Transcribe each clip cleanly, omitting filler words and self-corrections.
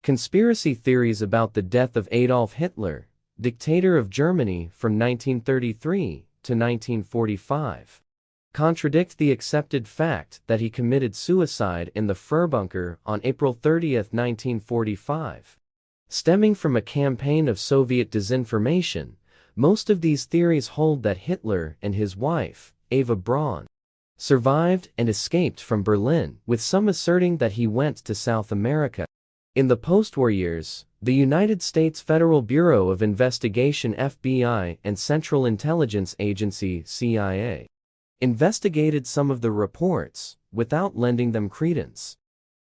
Conspiracy theories about the death of Adolf Hitler, dictator of Germany from 1933 to 1945, contradict the accepted fact that he committed suicide in the Führerbunker on April 30, 1945. Stemming from a campaign of Soviet disinformation, most of these theories hold that Hitler and his wife, Eva Braun, survived and escaped from Berlin, with some asserting that he went to South America. In the post-war years, the United States Federal Bureau of Investigation (FBI) and Central Intelligence Agency (CIA) investigated some of the reports, without lending them credence.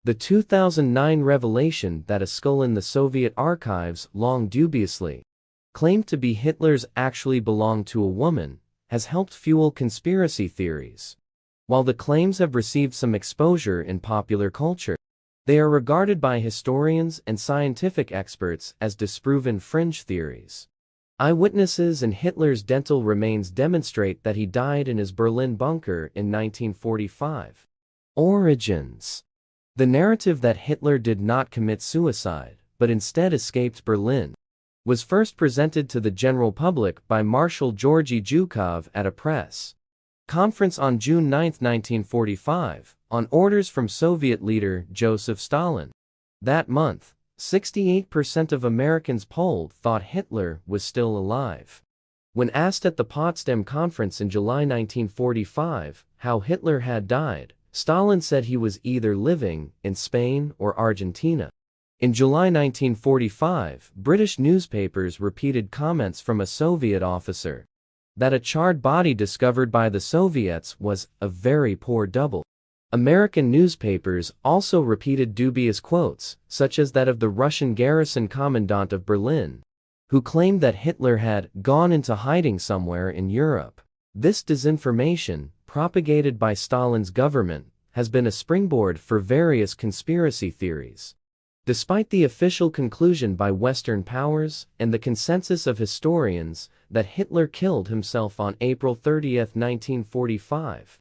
The 2009 revelation that a skull in the Soviet archives, long dubiously claimed to be Hitler's, actually belonged to a woman, has helped fuel conspiracy theories. While the claims have received some exposure in popular culture, they are regarded by historians and scientific experts as disproven fringe theories. Eyewitnesses and Hitler's dental remains demonstrate that he died in his Berlin bunker in 1945. Origins. The narrative that Hitler did not commit suicide, but instead escaped Berlin, was first presented to the general public by Marshal Georgy Zhukov at a press conference on June 9, 1945, on orders from Soviet leader Joseph Stalin. That month, 68% of Americans polled thought Hitler was still alive. When asked at the Potsdam Conference in July 1945 how Hitler had died, Stalin said he was either living in Spain or Argentina. In July 1945, British newspapers repeated comments from a Soviet officer that a charred body discovered by the Soviets was a very poor double. American newspapers also repeated dubious quotes, such as that of the Russian garrison commandant of Berlin, who claimed that Hitler had gone into hiding somewhere in Europe. This disinformation, propagated by Stalin's government, has been a springboard for various conspiracy theories. Despite the official conclusion by Western powers and the consensus of historians that Hitler killed himself on April 30, 1945,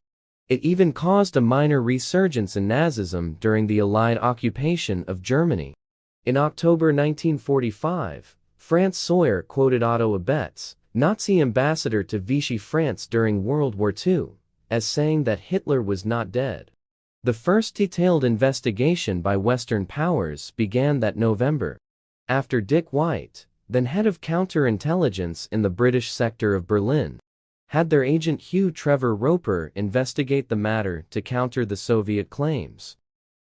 it even caused a minor resurgence in Nazism during the Allied occupation of Germany. In October 1945, Franz Sawyer quoted Otto Abetz, Nazi ambassador to Vichy France during World War II, as saying that Hitler was not dead. The first detailed investigation by Western powers began that November, after Dick White, then head of counterintelligence in the British sector of Berlin, had their agent Hugh Trevor Roper investigate the matter to counter the Soviet claims.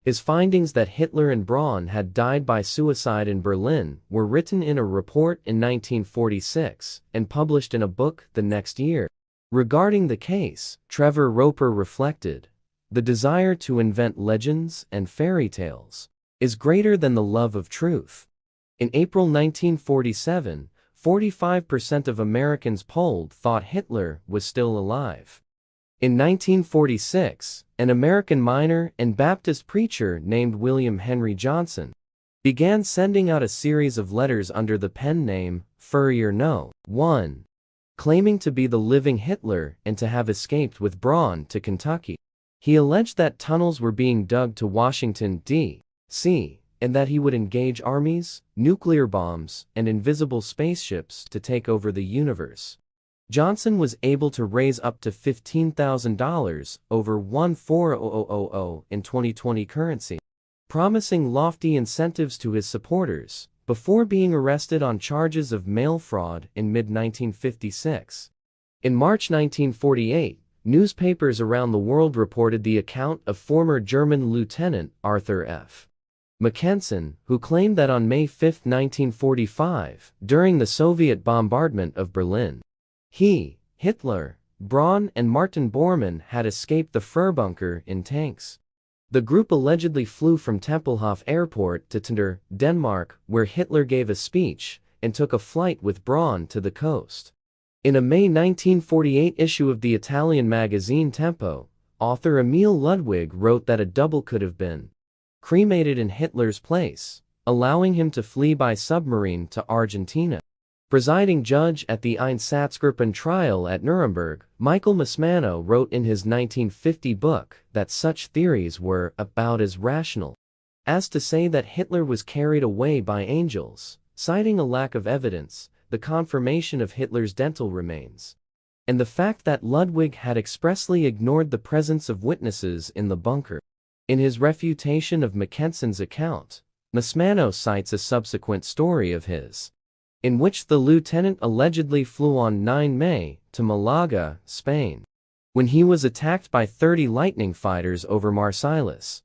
His findings that Hitler and Braun had died by suicide in Berlin were written in a report in 1946 and published in a book the next year. Regarding the case, Trevor Roper reflected, "The desire to invent legends and fairy tales is greater than the love of truth." In April 1947, 45% of Americans polled thought Hitler was still alive. In 1946, an American miner and Baptist preacher named William Henry Johnson began sending out a series of letters under the pen name Furrier No. 1, claiming to be the living Hitler and to have escaped with Braun to Kentucky. He alleged that tunnels were being dug to Washington, D.C., and that he would engage armies, nuclear bombs, and invisible spaceships to take over the universe. Johnson was able to raise up to $15,000, over $1,400 in 2020 currency, promising lofty incentives to his supporters, before being arrested on charges of mail fraud in mid-1956. In March 1948, newspapers around the world reported the account of former German Lieutenant Arthur F. Mackensen, who claimed that on May 5, 1945, during the Soviet bombardment of Berlin, he, Hitler, Braun and Martin Bormann had escaped the Führerbunker in tanks. The group allegedly flew from Tempelhof Airport to Tinder, Denmark, where Hitler gave a speech, and took a flight with Braun to the coast. In a May 1948 issue of the Italian magazine Tempo, author Emil Ludwig wrote that a double could have been cremated in Hitler's place, allowing him to flee by submarine to Argentina. Presiding judge at the Einsatzgruppen trial at Nuremberg, Michael Masmano wrote in his 1950 book that such theories were about as rational as to say that Hitler was carried away by angels, citing a lack of evidence, the confirmation of Hitler's dental remains, and the fact that Ludwig had expressly ignored the presence of witnesses in the bunker. In his refutation of Mackenson's account, Masmano cites a subsequent story of his, in which the lieutenant allegedly flew on 9 May to Malaga, Spain, when he was attacked by 30 lightning fighters over Marseilles.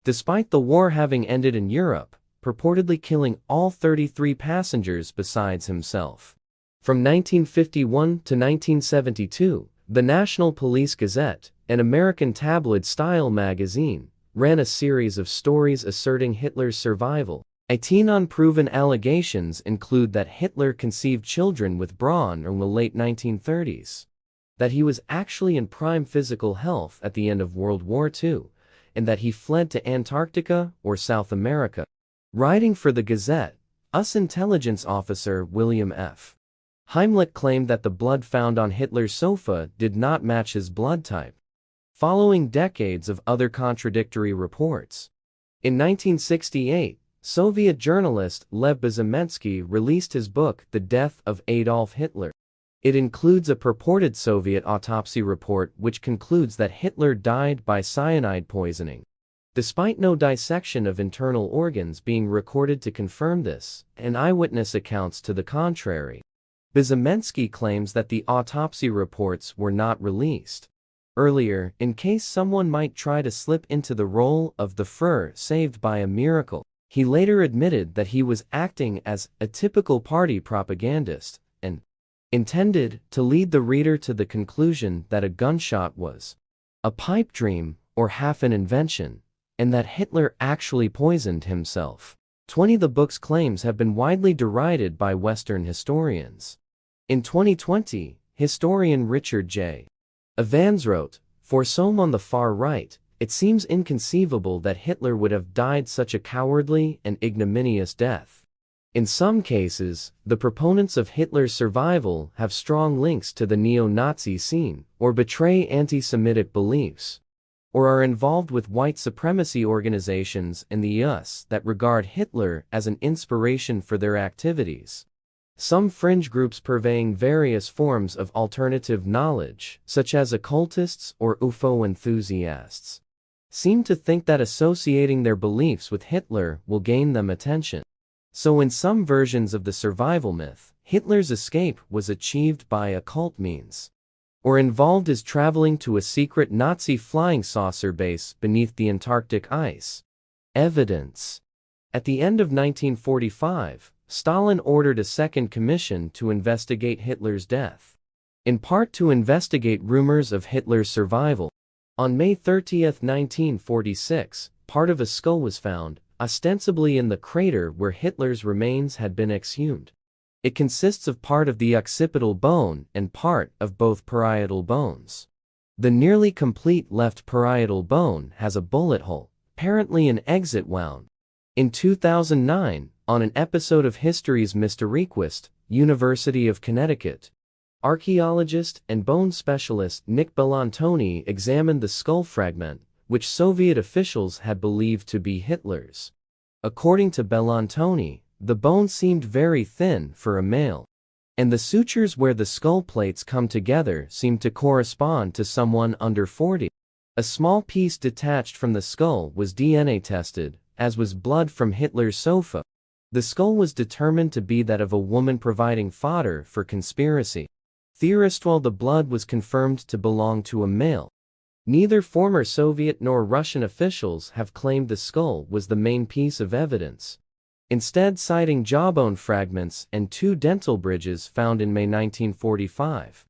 Despite the war having ended in Europe, purportedly killing all 33 passengers besides himself. From 1951 to 1972, the National Police Gazette, an American tabloid-style magazine, ran a series of stories asserting Hitler's survival. 18 unproven allegations include that Hitler conceived children with Braun in the late 1930s, that he was actually in prime physical health at the end of World War II, and that he fled to Antarctica or South America. Writing for the Gazette, US intelligence officer William F. Heimlich claimed that the blood found on Hitler's sofa did not match his blood type, following decades of other contradictory reports. In 1968, Soviet journalist Lev Bezymensky released his book The Death of Adolf Hitler. It includes a purported Soviet autopsy report which concludes that Hitler died by cyanide poisoning, despite no dissection of internal organs being recorded to confirm this, and eyewitness accounts to the contrary. Bezymensky claims that the autopsy reports were not released earlier, in case someone might try to slip into the role of the Führer saved by a miracle. He later admitted that he was acting as a typical party propagandist, and intended to lead the reader to the conclusion that a gunshot was a pipe dream or half an invention, and that Hitler actually poisoned himself. The book's claims have been widely derided by Western historians. In 2020, historian Richard J. Evans wrote, "For some on the far right, it seems inconceivable that Hitler would have died such a cowardly and ignominious death. In some cases, the proponents of Hitler's survival have strong links to the neo-Nazi scene, or betray anti-Semitic beliefs, or are involved with white supremacy organizations in the US that regard Hitler as an inspiration for their activities. Some fringe groups purveying various forms of alternative knowledge, such as occultists or UFO enthusiasts, seem to think that associating their beliefs with Hitler will gain them attention. So in some versions of the survival myth, Hitler's escape was achieved by occult means, or involved his traveling to a secret Nazi flying saucer base beneath the Antarctic ice. Evidence. At the end of 1945, Stalin ordered a second commission to investigate Hitler's death, in part to investigate rumors of Hitler's survival. On May 30, 1946, part of a skull was found, ostensibly in the crater where Hitler's remains had been exhumed. It consists of part of the occipital bone and part of both parietal bones. The nearly complete left parietal bone has a bullet hole, apparently an exit wound. In 2009, on an episode of Histories Mysteriquist, University of Connecticut, archaeologist and bone specialist Nick Bellantoni examined the skull fragment, which Soviet officials had believed to be Hitler's. According to Bellantoni, the bone seemed very thin for a male, and the sutures where the skull plates come together seemed to correspond to someone under 40. A small piece detached from the skull was DNA tested, as was blood from Hitler's sofa. The skull was determined to be that of a woman providing fodder for conspiracy theorists, while the blood was confirmed to belong to a male. Neither former Soviet nor Russian officials have claimed the skull was the main piece of evidence, instead citing jawbone fragments and 2 dental bridges found in May 1945.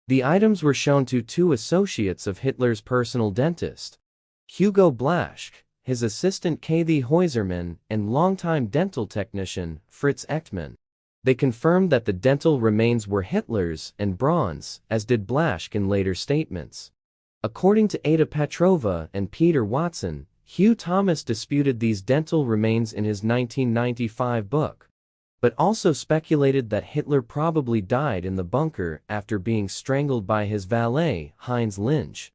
The items were shown to 2 associates of Hitler's personal dentist, Hugo Blaschke, his assistant Kathy Heusermann, and longtime dental technician Fritz Echtmann. They confirmed that the dental remains were Hitler's and Braun's, as did Blaschke in later statements. According to Ada Petrova and Peter Watson, Hugh Thomas disputed these dental remains in his 1995 book, but also speculated that Hitler probably died in the bunker after being strangled by his valet, Heinz Lynch.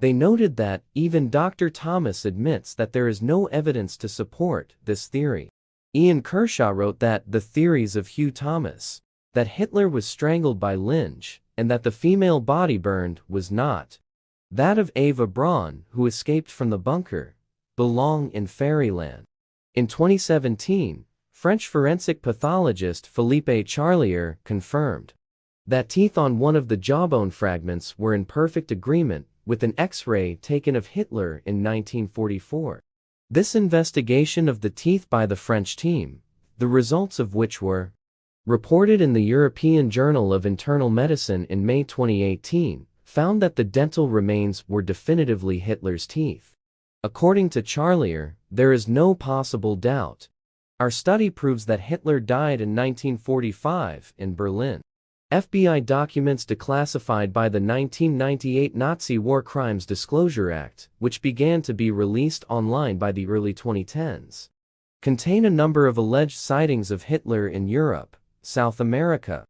They noted that even Dr. Thomas admits that there is no evidence to support this theory. Ian Kershaw wrote that the theories of Hugh Thomas, that Hitler was strangled by Lynch, and that the female body burned was not that of Eva Braun, who escaped from the bunker, belong in fairyland. In 2017, French forensic pathologist Philippe Charlier confirmed that teeth on one of the jawbone fragments were in perfect agreement with an X-ray taken of Hitler in 1944. This investigation of the teeth by the French team, the results of which were reported in the European Journal of Internal Medicine in May 2018, found that the dental remains were definitively Hitler's teeth. According to Charlier, there is no possible doubt. Our study proves that Hitler died in 1945 in Berlin. FBI documents declassified by the 1998 Nazi War Crimes Disclosure Act, which began to be released online by the early 2010s, contain a number of alleged sightings of Hitler in Europe, South America,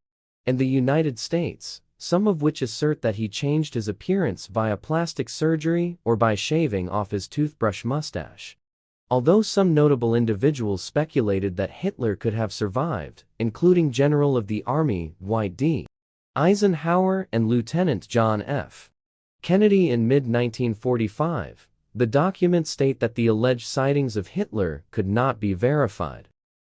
and the United States, some of which assert that he changed his appearance via plastic surgery or by shaving off his toothbrush mustache. Although some notable individuals speculated that Hitler could have survived, including General of the Army Dwight D. Eisenhower and Lieutenant John F. Kennedy in mid-1945, the documents state that the alleged sightings of Hitler could not be verified.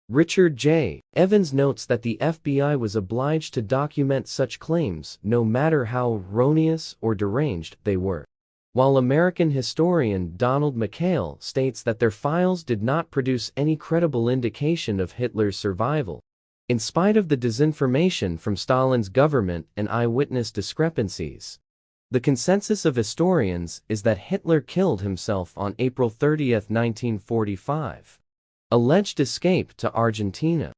Richard J. Evans notes that the FBI was obliged to document such claims no matter how erroneous or deranged they were, while American historian Donald McHale states that their files did not produce any credible indication of Hitler's survival. In spite of the disinformation from Stalin's government and eyewitness discrepancies, the consensus of historians is that Hitler killed himself on April 30, 1945. Alleged escape to Argentina.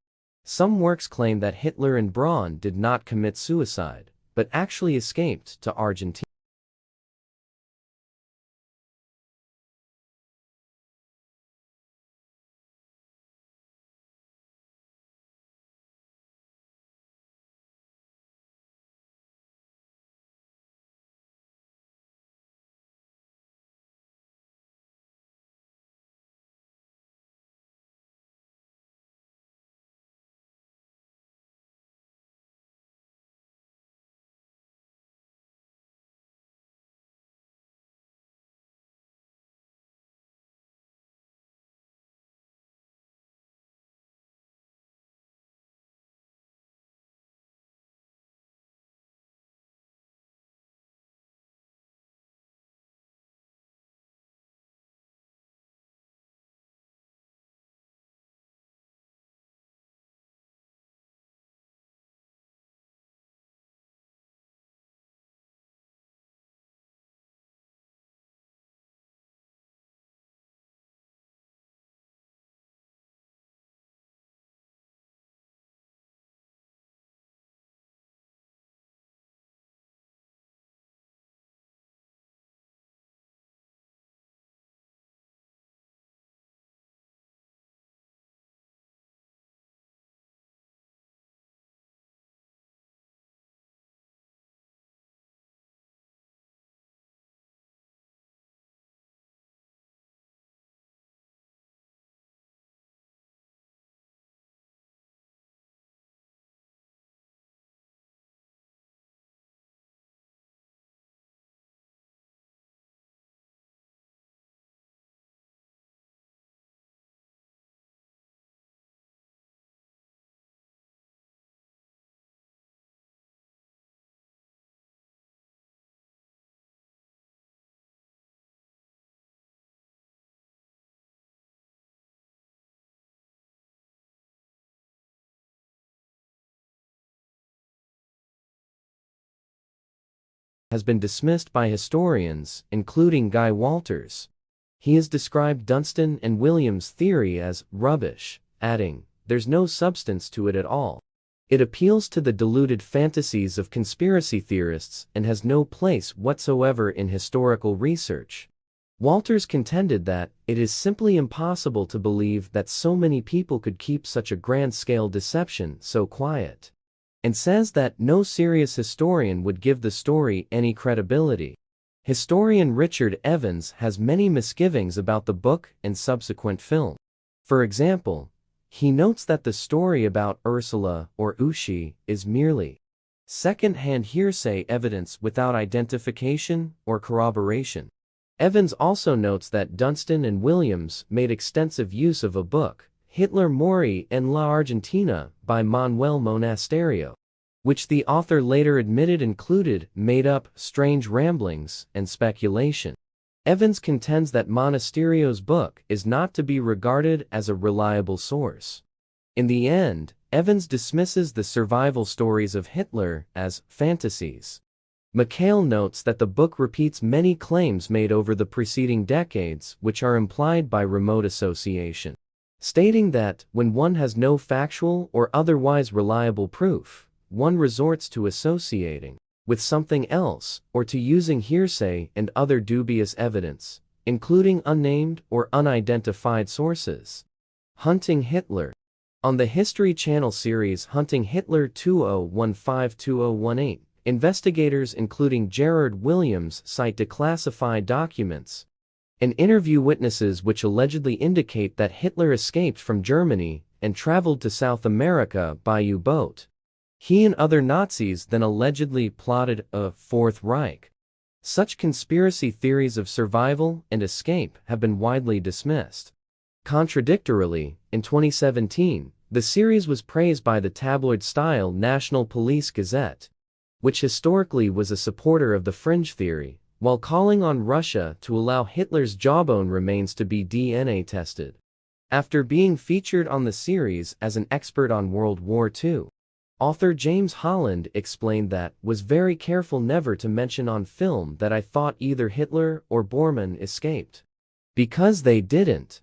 Some works claim that Hitler and Braun did not commit suicide, but actually escaped to Argentina. Has been dismissed by historians, including Guy Walters. He has described Dunstan and Williams' theory as rubbish, adding, "There's no substance to it at all. It appeals to the deluded fantasies of conspiracy theorists and has no place whatsoever in historical research." Walters contended that it is simply impossible to believe that so many people could keep such a grand-scale deception so quiet, and says that no serious historian would give the story any credibility. Historian Richard Evans has many misgivings about the book and subsequent film. For example, he notes that the story about Ursula or Ushi is merely second-hand hearsay evidence without identification or corroboration. Evans also notes that Dunstan and Williams made extensive use of a book, Hitler Mori en la Argentina by Manuel Monasterio, which the author later admitted included made-up, strange ramblings and speculation. Evans contends that Monasterio's book is not to be regarded as a reliable source. In the end, Evans dismisses the survival stories of Hitler as fantasies. McHale notes that the book repeats many claims made over the preceding decades which are implied by remote association, stating that, when one has no factual or otherwise reliable proof, one resorts to associating with something else or to using hearsay and other dubious evidence, including unnamed or unidentified sources. Hunting Hitler. On the History Channel series Hunting Hitler 2015-2018, investigators including Gerard Williams cite declassified documents and interview witnesses which allegedly indicate that Hitler escaped from Germany and traveled to South America by U-boat. He and other Nazis then allegedly plotted a Fourth Reich. Such conspiracy theories of survival and escape have been widely dismissed. Contradictorily, in 2017, the series was praised by the tabloid-style National Police Gazette, which historically was a supporter of the fringe theory, while calling on Russia to allow Hitler's jawbone remains to be DNA tested. After being featured on the series as an expert on World War II, author James Holland explained that was very careful never to mention on film that I thought either Hitler or Bormann escaped. Because they didn't.